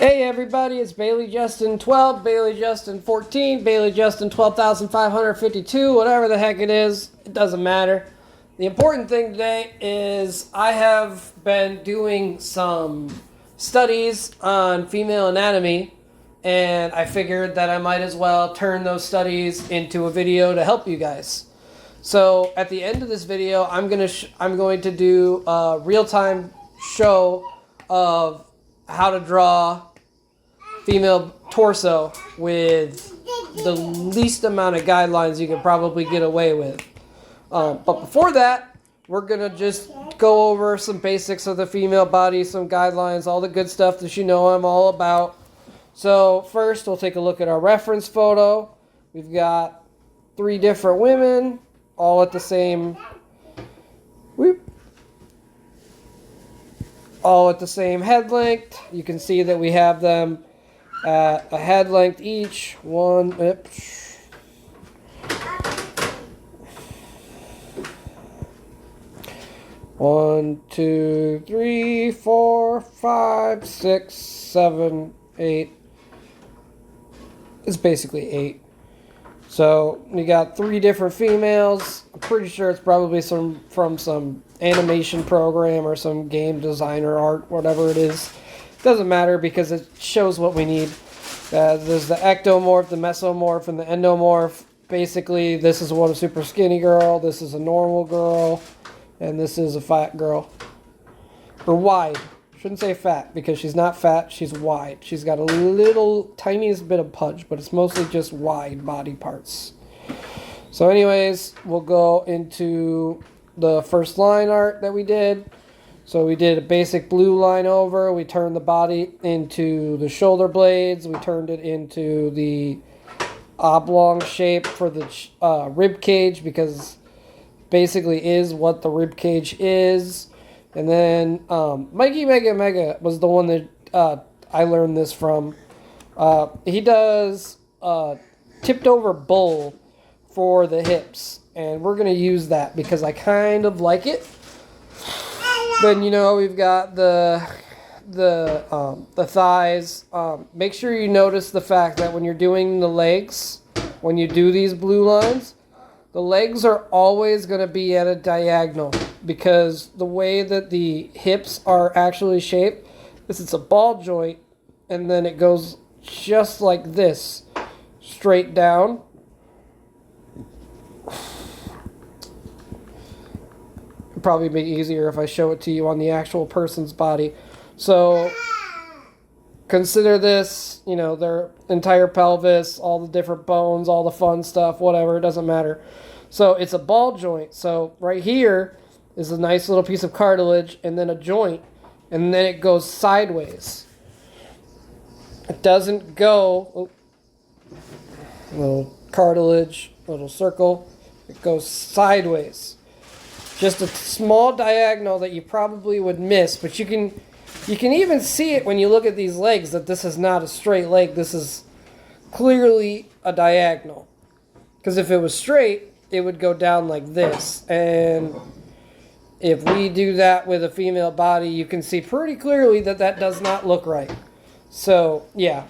Hey everybody, it's Bailey Justin 12, Bailey Justin 14, Bailey Justin 12,552, whatever the heck it is, it doesn't matter. The important thing today is I have been doing some studies on female anatomy, and I figured that I might as well turn those studies into a video to help you guys. So at the end of this video, I'm going to do a real-time show of how to draw female torso with the least amount of guidelines you could probably get away with. But before that, we're going to just go over some basics of the female body, some guidelines, all the good stuff that you know I'm all about. So first, we'll take a look at our reference photo. We've got 3 different women, all at the same... all at the same head length. You can see that we have them at a head length each. 1, 2, 3, 4, 5, 6, 7, 8. It's basically 8. So you got 3 different females. I'm pretty sure it's probably from some animation program or some game designer art, whatever it is. Doesn't matter because it shows what we need. There's the ectomorph, the mesomorph, and the endomorph. Basically, this is what a super skinny girl, this is a normal girl, and this is a fat girl. Or wide. Shouldn't say fat because she's not fat, she's wide. She's got a little tiniest bit of punch, but it's mostly just wide body parts. So anyways, we'll go into the first line art that we did. So we did a basic blue line over. We turned the body into the shoulder blades. We turned it into the oblong shape for the rib cage because basically is what the rib cage is. And then Mikey Mega was the one that I learned this from. He does tipped over bull for the hips. And we're going to use that because I kind of like it. Then, we've got the thighs. Make sure you notice the fact that when you're doing the legs, when you do these blue lines, the legs are always going to be at a diagonal because the way that the hips are actually shaped is it's a ball joint and then it goes just like this, straight down. Probably be easier if I show it to you on the actual person's body. So consider this, their entire pelvis, all the different bones, all the fun stuff, whatever, it doesn't matter. So it's a ball joint. So right here is a nice little piece of cartilage and then a joint, and then it goes sideways. It doesn't go little cartilage, little circle. It goes sideways. Just a small diagonal that you probably would miss, but you can even see it when you look at these legs that this is not a straight leg. This is clearly a diagonal. Because if it was straight, it would go down like this. And if we do that with a female body, you can see pretty clearly that that does not look right. So, yeah.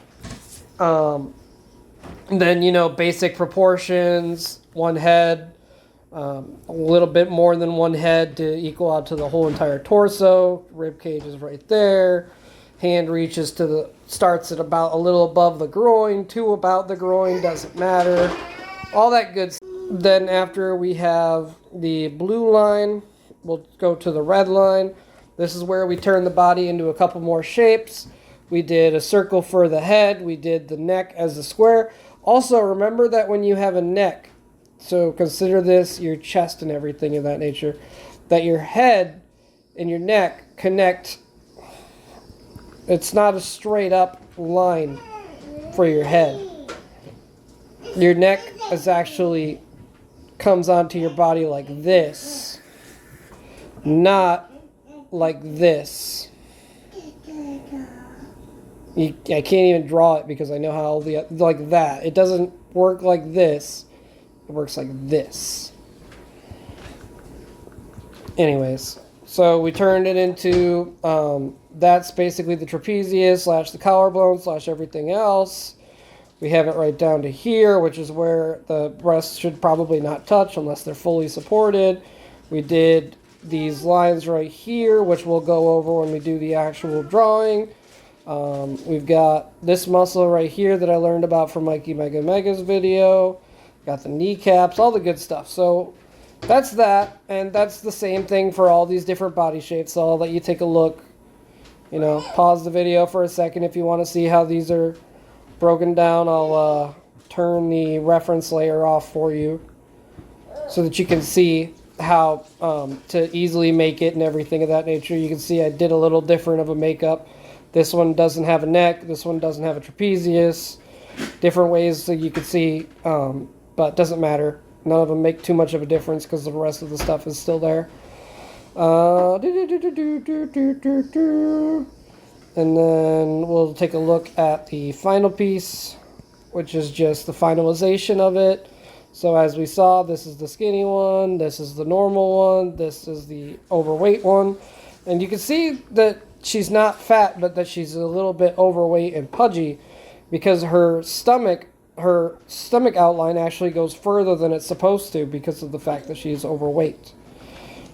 Then, basic proportions, one head. A little bit more than one head to equal out to the whole entire torso. Rib cage is right there. Hand reaches starts at about a little above the groin to about the groin, doesn't matter. All that good stuff. Then after we have the blue line, we'll go to the red line. This is where we turn the body into a couple more shapes. We did a circle for the head. We did the neck as a square. Also, remember that when you have a neck, so consider this, your chest and everything of that nature, that your head and your neck connect. It's not a straight up line for your head. Your neck is actually comes onto your body like this, not like this. I can't even draw it because I know how like that. It doesn't work like this. It works like this. Anyways, So we turned it into, that's basically the trapezius / the collarbone / everything else. We have it right down to here, which is where the breasts should probably not touch unless they're fully supported. We did these lines right here, which we'll go over when we do the actual drawing. We've got this muscle right here that I learned about from Mikey Mega Mega's video. Got the kneecaps, all the good stuff. So that's that, and that's the same thing for all these different body shapes. So I'll let you take a look. You know, pause the video for a second if you want to see how these are broken down. I'll turn the reference layer off for you so that you can see how to easily make it and everything of that nature. You can see I did a little different of a makeup. This one doesn't have a neck. This one doesn't have a trapezius. Different ways so you can see, but it doesn't matter. None of them make too much of a difference because the rest of the stuff is still there. And then we'll take a look at the final piece, which is just the finalization of it. So as we saw, this is the skinny one, this is the normal one, this is the overweight one. And you can see that she's not fat, but that she's a little bit overweight and pudgy because her stomach outline actually goes further than it's supposed to because of the fact that she's overweight.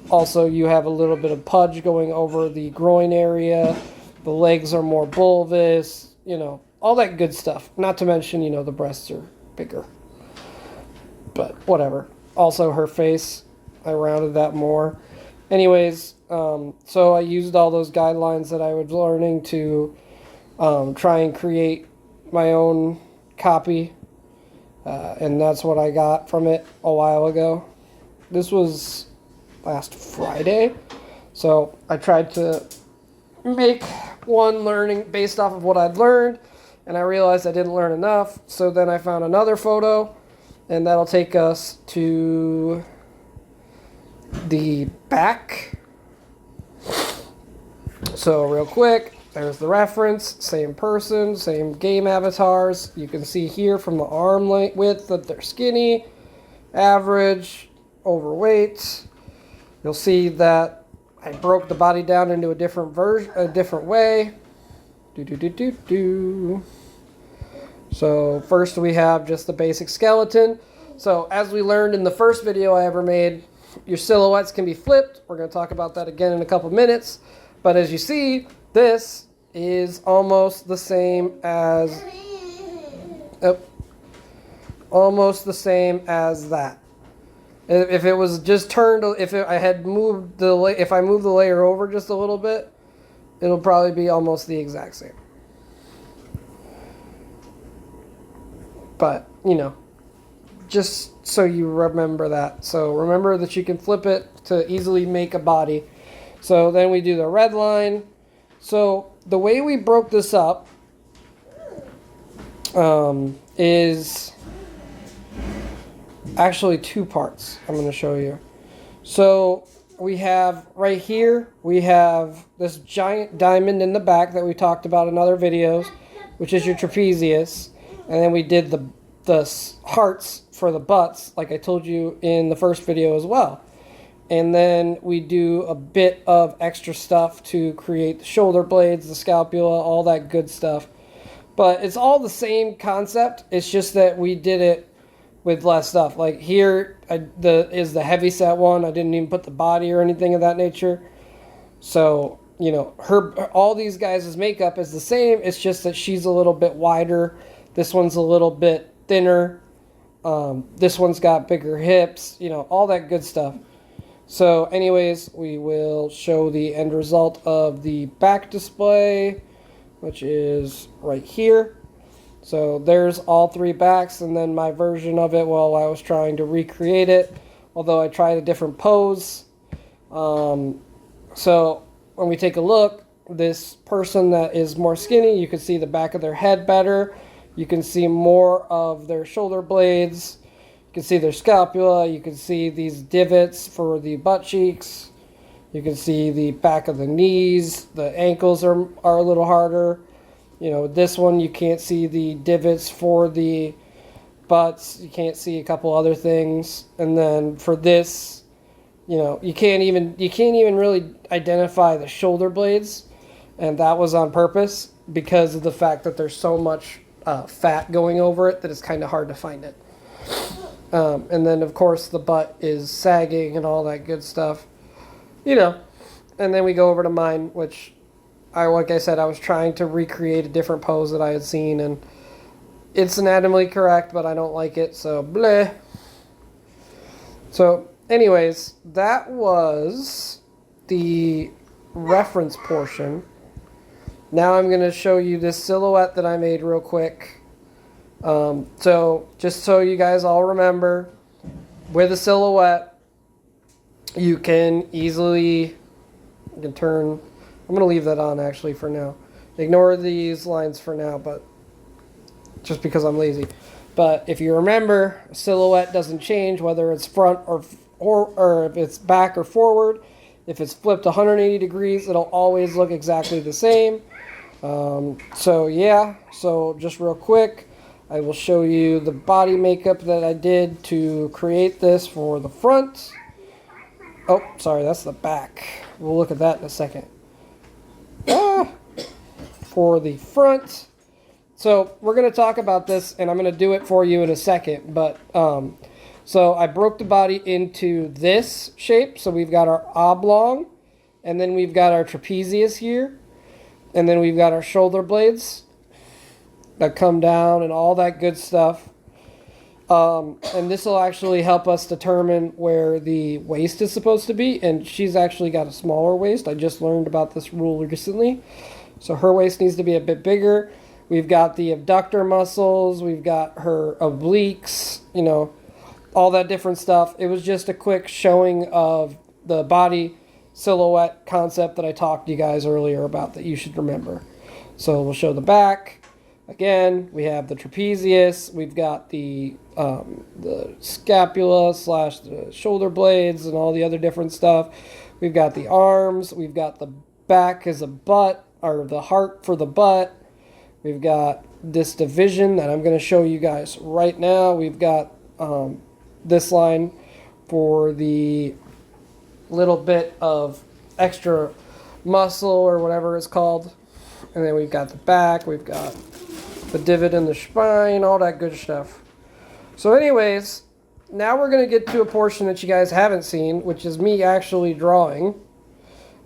Also, you have a little bit of pudge going over the groin area. The legs are more bulbous, you know, all that good stuff. Not to mention, you know, the breasts are bigger. But whatever. Also, her face, I rounded that more. Anyways, so I used all those guidelines that I was learning to try and create my own copy. And that's what I got from it a while ago. This was last Friday. So I tried to make one learning based off of what I'd learned. And I realized I didn't learn enough. So then I found another photo. And that'll take us to the back. So real quick, there's the reference, same person, same game avatars. You can see here from the arm length width that they're skinny, average, overweight. You'll see that I broke the body down into a different way. So first we have just the basic skeleton. So as we learned in the first video I ever made, your silhouettes can be flipped. We're going to talk about that again in a couple minutes. But as you see, this is almost the same as that. If it was just turned, if I moved the layer over just a little bit, it'll probably be almost the exact same. But, you know, just so you remember that. So remember that you can flip it to easily make a body. So then we do the red line. So the way we broke this up is actually two parts. I'm going to show you. So we have right here, we have this giant diamond in the back that we talked about in other videos, which is your trapezius. And then we did the hearts for the butts, like I told you in the first video as well. And then we do a bit of extra stuff to create the shoulder blades, the scapula, all that good stuff. But it's all the same concept. It's just that we did it with less stuff. Like here is the heavy set one. I didn't even put the body or anything of that nature. So, you know, all these guys' makeup is the same. It's just that she's a little bit wider. This one's a little bit thinner. This one's got bigger hips, you know, all that good stuff. So anyways, we will show the end result of the back display, which is right here. So there's all three backs, and then my version of it while I was trying to recreate it, although I tried a different pose. So when we take a look, this person that is more skinny, you can see the back of their head better. You can see more of their shoulder blades. You can see their scapula. You can see these divots for the butt cheeks. You can see the back of the knees. The ankles are a little harder. You know, this one you can't see the divots for the butts. You can't see a couple other things. And then for this, you can't even really identify the shoulder blades, and that was on purpose because of the fact that there's so much fat going over it that it's kind of hard to find it. And then of course the butt is sagging and all that good stuff, And then we go over to mine, which like I said, I was trying to recreate a different pose that I had seen, and it's anatomically correct, but I don't like it, so bleh. So anyways, that was the reference portion. Now I'm going to show you this silhouette that I made real quick. So just so you guys all remember, with a silhouette, you can easily, I'm going to leave that on actually for now. Ignore these lines for now, but just because I'm lazy. But if you remember, a silhouette doesn't change whether it's front or if it's back or forward. If it's flipped 180 degrees, it'll always look exactly the same. So just real quick, I will show you the body makeup that I did to create this for the front. Oh, sorry, that's the back. We'll look at that in a second. For the front. So we're going to talk about this, and I'm going to do it for you in a second. But so I broke the body into this shape. So we've got our oblong, and then we've got our trapezius here, and then we've got our shoulder blades that come down and all that good stuff. And this will actually help us determine where the waist is supposed to be. And she's actually got a smaller waist. I just learned about this rule recently. So her waist needs to be a bit bigger. We've got the abductor muscles. We've got her obliques, all that different stuff. It was just a quick showing of the body silhouette concept that I talked to you guys earlier about that you should remember. So we'll show the back. Again, we have the trapezius. We've got the scapula / the shoulder blades and all the other different stuff. We've got the arms. We've got the back as a butt, or the heart for the butt. We've got this division that I'm going to show you guys right now. We've got this line for the little bit of extra muscle or whatever it's called. And then we've got the back. We've got the divot in the spine, all that good stuff. So anyways, now we're going to get to a portion that you guys haven't seen, which is me actually drawing.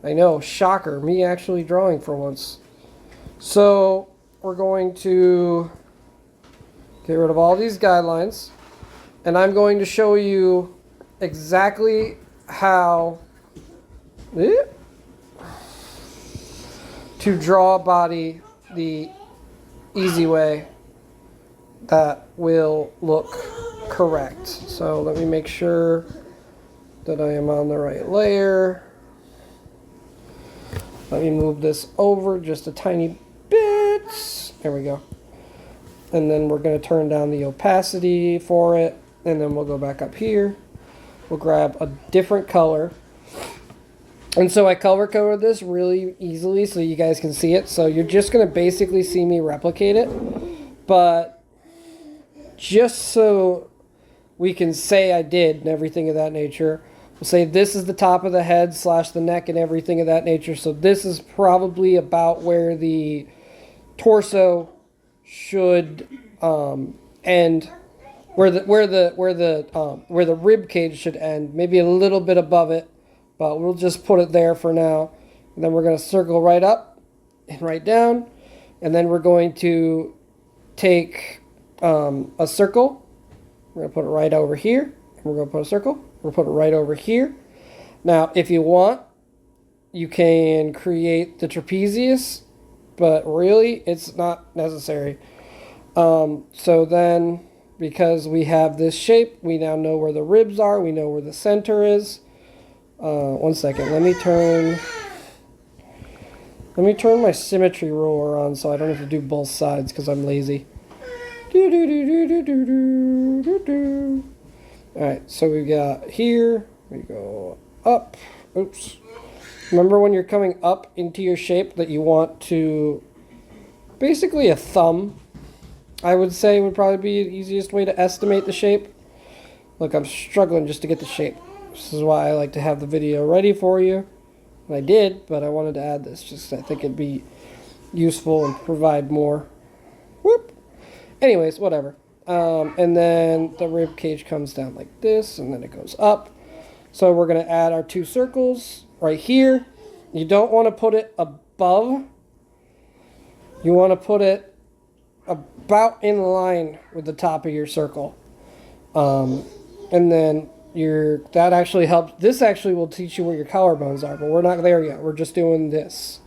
I know, shocker, me actually drawing for once. So we're going to get rid of all these guidelines, and I'm going to show you exactly how to draw a body the easy way that will look correct. So let me make sure that I am on the right layer. Let me move this over just a tiny bit. There we go. And then we're going to turn down the opacity for it. And then we'll go back up here. We'll grab a different color. And so I color coded this really easily so you guys can see it. So you're just going to basically see me replicate it. But just so we can say I did and everything of that nature, we'll say this is the top of the head / the neck and everything of that nature. So this is probably about where the torso should end, where the rib cage should end, maybe a little bit above it, but we'll just put it there for now. And then we're going to circle right up and right down, and then we're going to take a circle. We're going to put it right over here, and we're going to put a circle. We'll put it right over here. Now, if you want, you can create the trapezius, but really, it's not necessary. So then, because we have this shape, we now know where the ribs are. We know where the center is. One second. Let me turn my symmetry ruler on so I don't have to do both sides because I'm lazy. Alright, so we got here, we go up, oops. Remember when you're coming up into your shape that you want to, basically a thumb, I would say would probably be the easiest way to estimate the shape. Look, I'm struggling just to get the shape. This is why I like to have the video ready for you. And I did, but I wanted to add this. Just I think it'd be useful and provide more. Whoop. Anyways, whatever. And then the rib cage comes down like this, and then it goes up. So we're going to add our 2 circles right here. You don't want to put it above. You want to put it about in line with the top of your circle. And then that actually helps. This actually will teach you where your collarbones are, but we're not there yet. We're just doing this.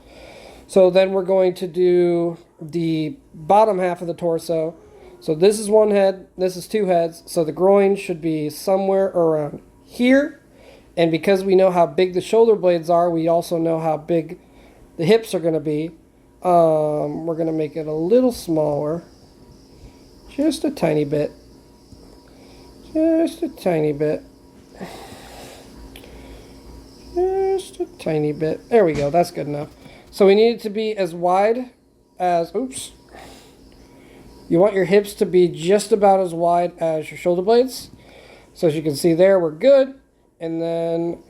So then we're going to do the bottom half of the torso. So this is 1 head, this is 2 heads. So the groin should be somewhere around here. And because we know how big the shoulder blades are, we also know how big the hips are going to be. We're going to make it a little smaller. Just a tiny bit. Just a tiny bit. Just a tiny bit. There we go. That's good enough. So we need it to be as wide as... Oops. You want your hips to be just about as wide as your shoulder blades. So as you can see there, we're good. And then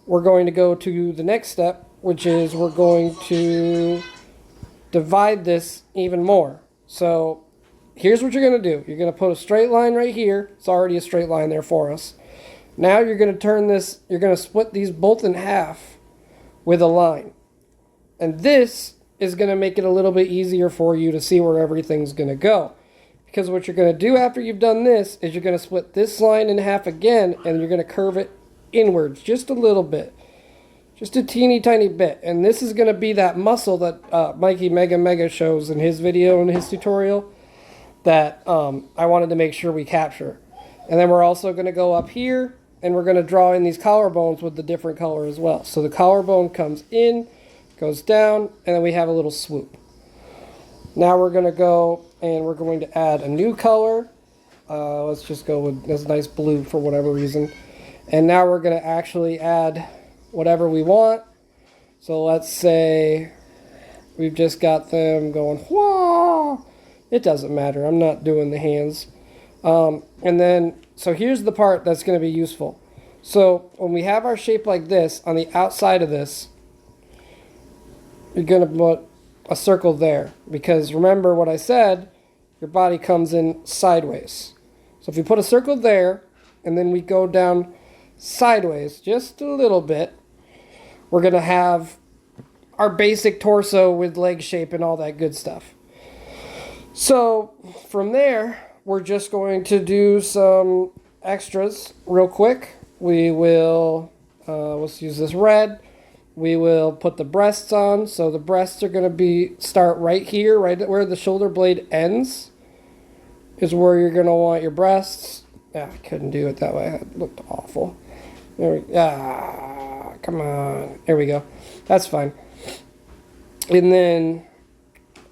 we're going to go to the next step, which is we're going to divide this even more. So here's what you're going to do. You're going to put a straight line right here. It's already a straight line there for us. Now you're going to turn this, you're going to split these both in half with a line. And this is going to make it a little bit easier for you to see where everything's going to go. Because what you're going to do after you've done this is you're going to split this line in half again, and you're going to curve it inwards just a little bit. Just a teeny tiny bit. And this is going to be that muscle that Mikey Mega shows in his video, in his tutorial, that I wanted to make sure we capture. And then we're also going to go up here, and we're going to draw in these collarbones with the different color as well. So the collarbone comes in, goes down, and then we have a little swoop. Now we're going to go and we're going to add a new color. Let's just go with this nice blue for whatever reason. And now we're going to actually add whatever we want. So let's say we've just got them going, whoa. It doesn't matter. I'm not doing the hands. And then, so here's the part that's going to be useful. So when we have our shape like this, on the outside of this, you're going to put a circle there, because remember what I said, your body comes in sideways. So if you put a circle there, and then we go down sideways just a little bit, we're going to have our basic torso with leg shape and all that good stuff. So from there, we're just going to do some extras real quick. We will, let's use this red. We will put the breasts on. So the breasts are going to start right here, right where the shoulder blade ends, is where you're going to want your breasts. I couldn't do it that way. It looked awful. There we come on. There we go. That's fine. And then,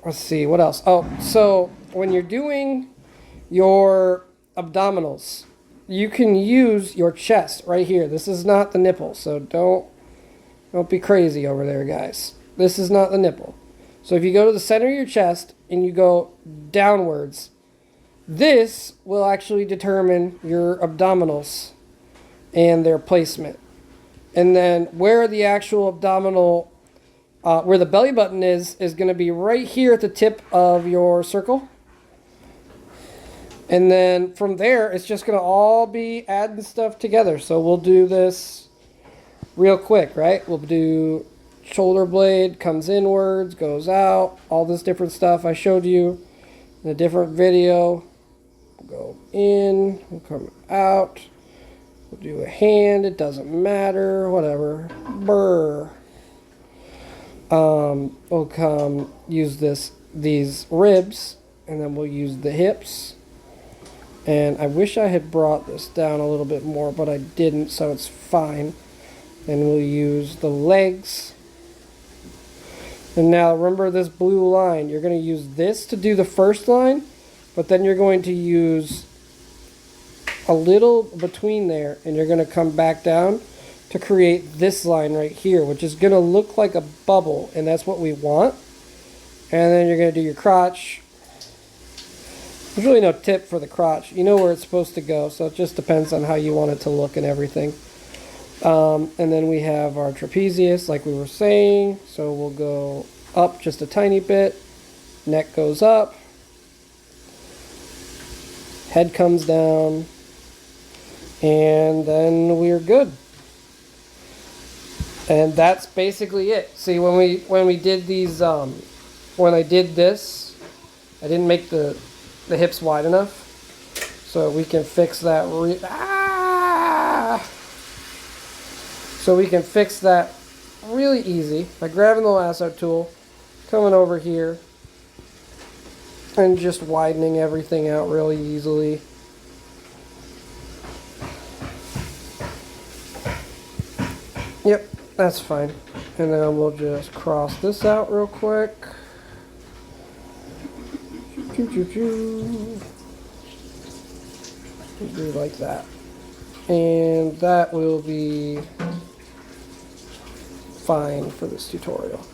let's see, what else? Oh, so when you're doing your abdominals, you can use your chest right here. This is not the nipple, so don't be crazy over there, guys. This is not the nipple. So if you go to the center of your chest and you go downwards, this will actually determine your abdominals and their placement. And then where the actual abdominal, where the belly button is going to be right here at the tip of your circle. And then from there, it's just going to all be adding stuff together. So we'll do this real quick, right? We'll do shoulder blade, comes inwards, goes out, all this different stuff I showed you in a different video. We'll go in, we'll come out, we'll do a hand, it doesn't matter, whatever. Brr. We'll come use these ribs, and then we'll use the hips. And I wish I had brought this down a little bit more, but I didn't, so it's fine. And we'll use the legs. And now remember this blue line. You're going to use this to do the first line, but then you're going to use a little between there, and you're going to come back down to create this line right here, which is going to look like a bubble, and that's what we want. And then you're going to do your crotch. There's really no tip for the crotch. You know where it's supposed to go, so it just depends on how you want it to look and everything. And then we have our trapezius, like we were saying. So we'll go up just a tiny bit. Neck goes up. Head comes down. And then we're good. And that's basically it. See, when we did these, when I did this, I didn't make the hips wide enough. So we can fix that. So we can fix that really easy by grabbing the lasso tool, coming over here, and just widening everything out really easily. Yep, that's fine. And then we'll just cross this out real quick. Do like that. And that will be fine for this tutorial.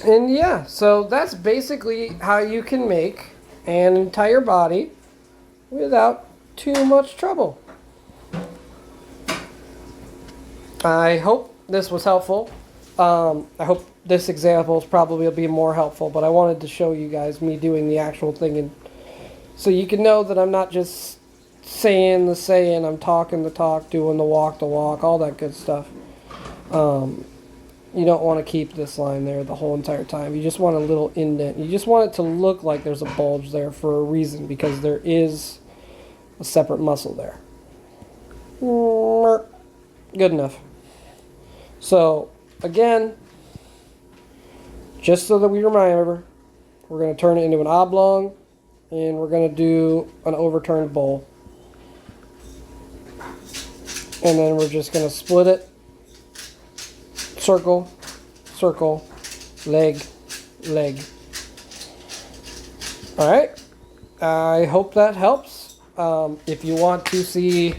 And yeah, so that's basically how you can make an entire body without too much trouble. I hope this was helpful. I hope this example probably will be more helpful, but I wanted to show you guys me doing the actual thing, and so you can know that I'm not just saying the saying, I'm talking the talk, doing the walk, all that good stuff. You don't want to keep this line there the whole entire time. You just want a little indent. You just want it to look like there's a bulge there for a reason, because there is a separate muscle there. Good enough. So, again, just so that we remember, we're going to turn it into an oblong, and we're going to do an overturned bowl. And then we're just going to split it. Circle, circle, leg, leg. Alright, I hope that helps. If you want to see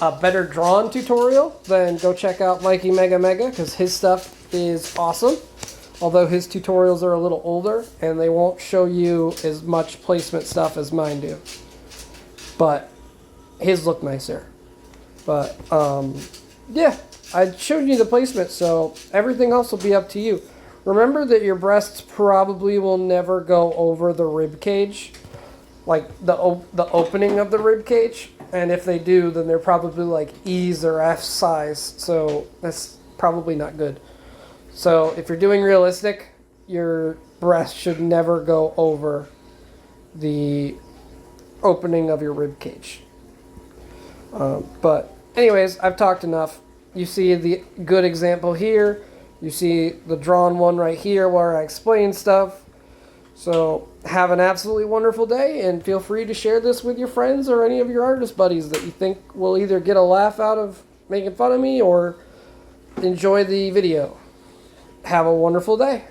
a better drawn tutorial, then go check out Mikey Mega because his stuff is awesome. Although his tutorials are a little older and they won't show you as much placement stuff as mine do. But his look nicer. But yeah, I showed you the placement, so everything else will be up to you. Remember that your breasts probably will never go over the rib cage, like the opening of the rib cage. And if they do, then they're probably like E's or F size, so that's probably not good. So if you're doing realistic, your breast should never go over the opening of your rib cage. But anyways, I've talked enough. You see the good example here. You see the drawn one right here where I explain stuff. So have an absolutely wonderful day, and feel free to share this with your friends or any of your artist buddies that you think will either get a laugh out of making fun of me or enjoy the video. Have a wonderful day.